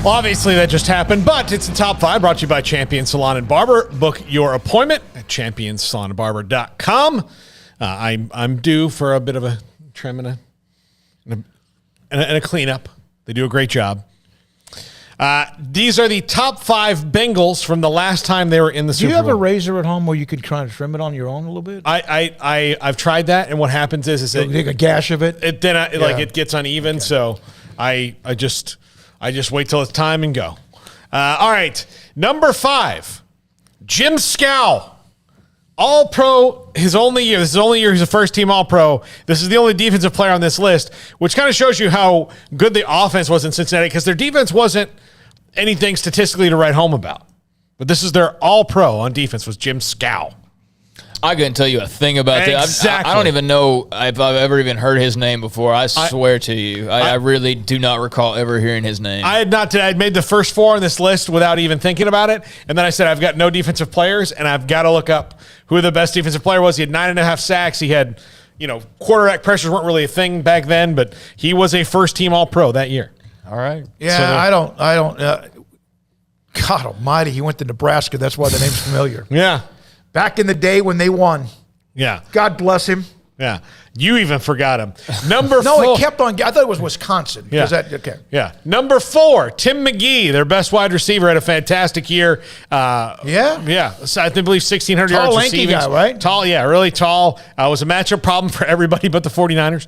Well, obviously that just happened, but it's the top 5 brought to you by Champion Salon and Barber. Book your appointment at championsalonandbarber.com. I'm due for a bit of a trim and a cleanup. They do a great job. These are the top 5 Bengals from the last time they were in the Super Bowl. Do you have a razor at home where you could try to trim it on your own a little bit? I've tried that, and what happens is you take a gash of it. It gets uneven. Okay. So I just wait till it's time and go. All right, number 5, Jim Scow. All-Pro, his only year. This is the only year he's a first-team All-Pro. This is the only defensive player on this list, which kind of shows you how good the offense was in Cincinnati, because their defense wasn't anything statistically to write home about. But this is their All-Pro on defense was Jim Scow. I couldn't tell you a thing about that. Exactly. I don't even know if I've ever even heard his name before. I swear to you. I really do not recall ever hearing his name. I'd made the first 4 on this list without even thinking about it. And then I said, I've got no defensive players, and I've got to look up who the best defensive player was. He had 9.5 sacks. He had, quarterback pressures weren't really a thing back then, but he was a first-team All-Pro that year. All right. Yeah, so, I don't. God almighty, he went to Nebraska. That's why the name's familiar. Yeah. Back in the day when they won. Yeah. God bless him. Yeah. You even forgot him. Number 4. No, it kept on. I thought it was Wisconsin. Yeah. Okay. Yeah. Number 4, Tim McGhee, their best wide receiver, had a fantastic year. Yeah. So I believe 1,600 yards tall, receiving. Lanky guy, right? Tall, yeah, really tall. It was a matchup problem for everybody but the 49ers.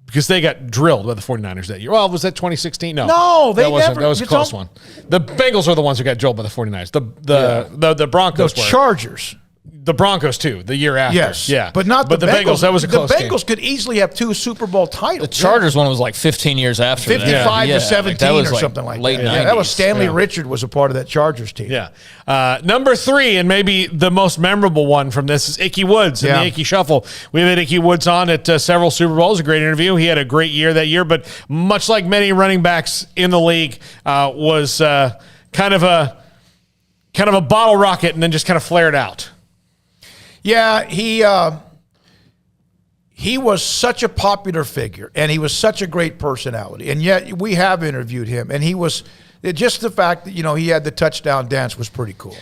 Because they got drilled by the 49ers that year. Well, was that 2016? No, that was a close one. The Bengals are the ones who got drilled by the 49ers. The Broncos Those Chargers. The Broncos, too, the year after. Yes. Yeah. But not the Bengals. That was a close game. The Bengals could easily have 2 Super Bowl titles. The Chargers one was like 15 years after 55 to 17 or something like late that. 90s. Yeah, that was Stanley Richard was a part of that Chargers team. Yeah. Number 3, and maybe the most memorable one from this, is Iky Woods and the Iky Shuffle. We had Iky Woods on at several Super Bowls. A great interview. He had a great year that year, but much like many running backs in the league, was kind of a bottle rocket and then just kind of flared out. Yeah, he was such a popular figure, and he was such a great personality. And yet we have interviewed him, and he was just the fact that he had the touchdown dance was pretty cool.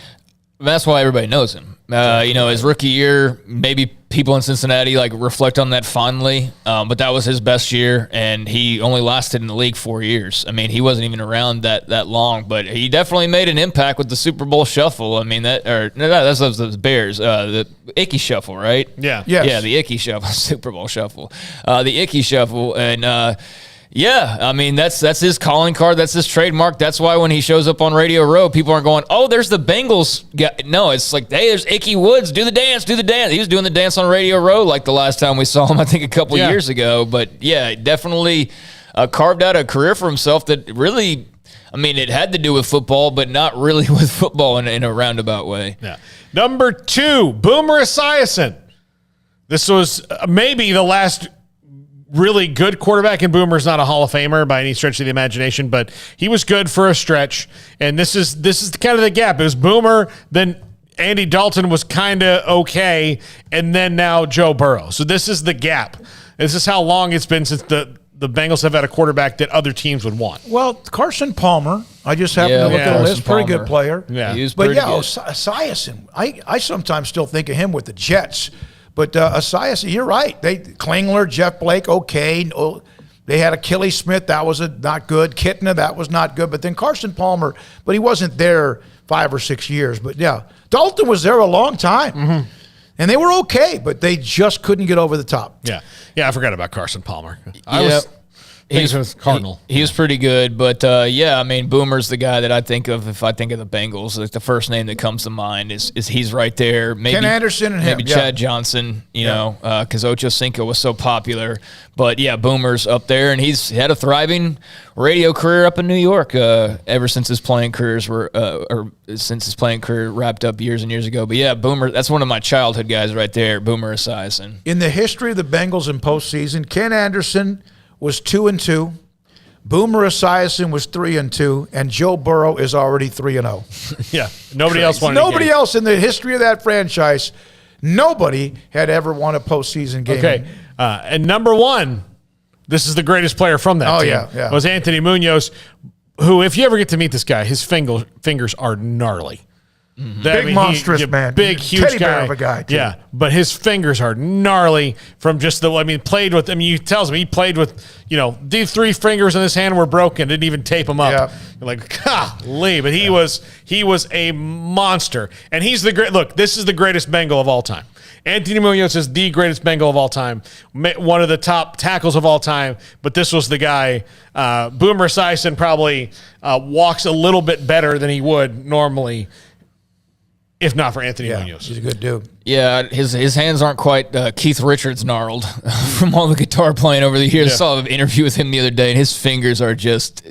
That's why everybody knows him. His rookie year, maybe people in Cincinnati reflect on that fondly, but that was his best year, and he only lasted in the league 4 years. I mean, he wasn't even around that long, but he definitely made an impact with the Super Bowl Shuffle. I mean, that's the Bears, the Iky Shuffle, right? Yeah, yeah, the Iky Shuffle, Super Bowl Shuffle, the Iky Shuffle, and. Yeah, I mean, that's his calling card. That's his trademark. That's why when he shows up on Radio Row, people aren't going, oh, there's the Bengals guy. No, it's like, hey, there's Iky Woods. Do the dance. He was doing the dance on Radio Row like the last time we saw him, I think, a couple years ago. But, yeah, definitely carved out a career for himself that really, I mean, it had to do with football, but not really with football in a roundabout way. Yeah. Number 2, Boomer Esiason. This was maybe the last really good quarterback, and Boomer's not a Hall of Famer by any stretch of the imagination, but he was good for a stretch. And this is kind of the gap. It was Boomer, then Andy Dalton was kind of okay, and then now Joe Burrow. So this is the gap. This is how long it's been since the Bengals have had a quarterback that other teams would want. Well, Carson Palmer, I just happened to look at the list. Pretty good player. Yeah. He was pretty good. Esiason, I sometimes still think of him with the Jets. But Esiason, you're right. Klingler, Jeff Blake, okay. They had Achilles Smith. That was not good. Kitna, that was not good. But then Carson Palmer, but he wasn't there 5 or 6 years. But, yeah, Dalton was there a long time. Mm-hmm. And they were okay, but they just couldn't get over the top. Yeah. Yeah, I forgot about Carson Palmer. He was Cardinal. He was pretty good, but I mean, Boomer's the guy that I think of if I think of the Bengals. Like the first name that comes to mind is he's right there. Maybe Ken Anderson and maybe Chad Johnson. Because Ocho Cinco was so popular. But yeah, Boomer's up there, and he's had a thriving radio career up in New York ever since his playing career wrapped up years and years ago. But yeah, Boomer, that's one of my childhood guys right there. Boomer Esiason. In the history of the Bengals in postseason, Ken Anderson was 2-2. Boomer Esiason was 3-2, and Joe Burrow is already 3-0. Yeah, nobody else won. Nobody else in the history of that franchise, nobody had ever won a postseason game. Okay, and number 1, This is the greatest player from that team. Yeah. Was Anthony Munoz, who, if you ever get to meet this guy, his fingers are gnarly. Big monstrous man. Big, huge Teddy bear guy. of a guy, too. Yeah, but his fingers are gnarly from just he tells me he played with, these 3 fingers in his hand were broken, didn't even tape them up. Yeah. You're like, golly, but he was a monster. And he's this is the greatest Bengal of all time. Anthony Munoz is the greatest Bengal of all time, one of the top tackles of all time, but this was the guy. Boomer Esiason probably walks a little bit better than he would normally if not for Anthony Munoz. He's a good dude. Yeah, his hands aren't quite Keith Richards gnarled from all the guitar playing over the years. I saw an interview with him the other day, and his fingers are just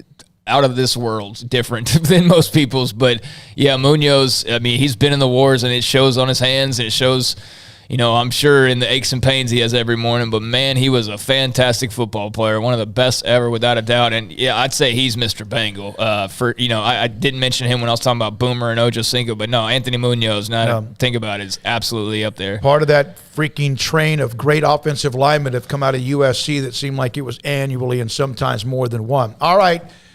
out of this world, different than most people's. But, yeah, Munoz, I mean, he's been in the wars, and it shows on his hands, and it shows – I'm sure in the aches and pains he has every morning, but man, he was a fantastic football player, one of the best ever, without a doubt. And yeah, I'd say he's Mr. Bengal. I didn't mention him when I was talking about Boomer and Ojo Cinco, but no, Anthony Munoz, now to think about it, is absolutely up there. Part of that freaking train of great offensive linemen have come out of USC that seemed like it was annually and sometimes more than one. All right,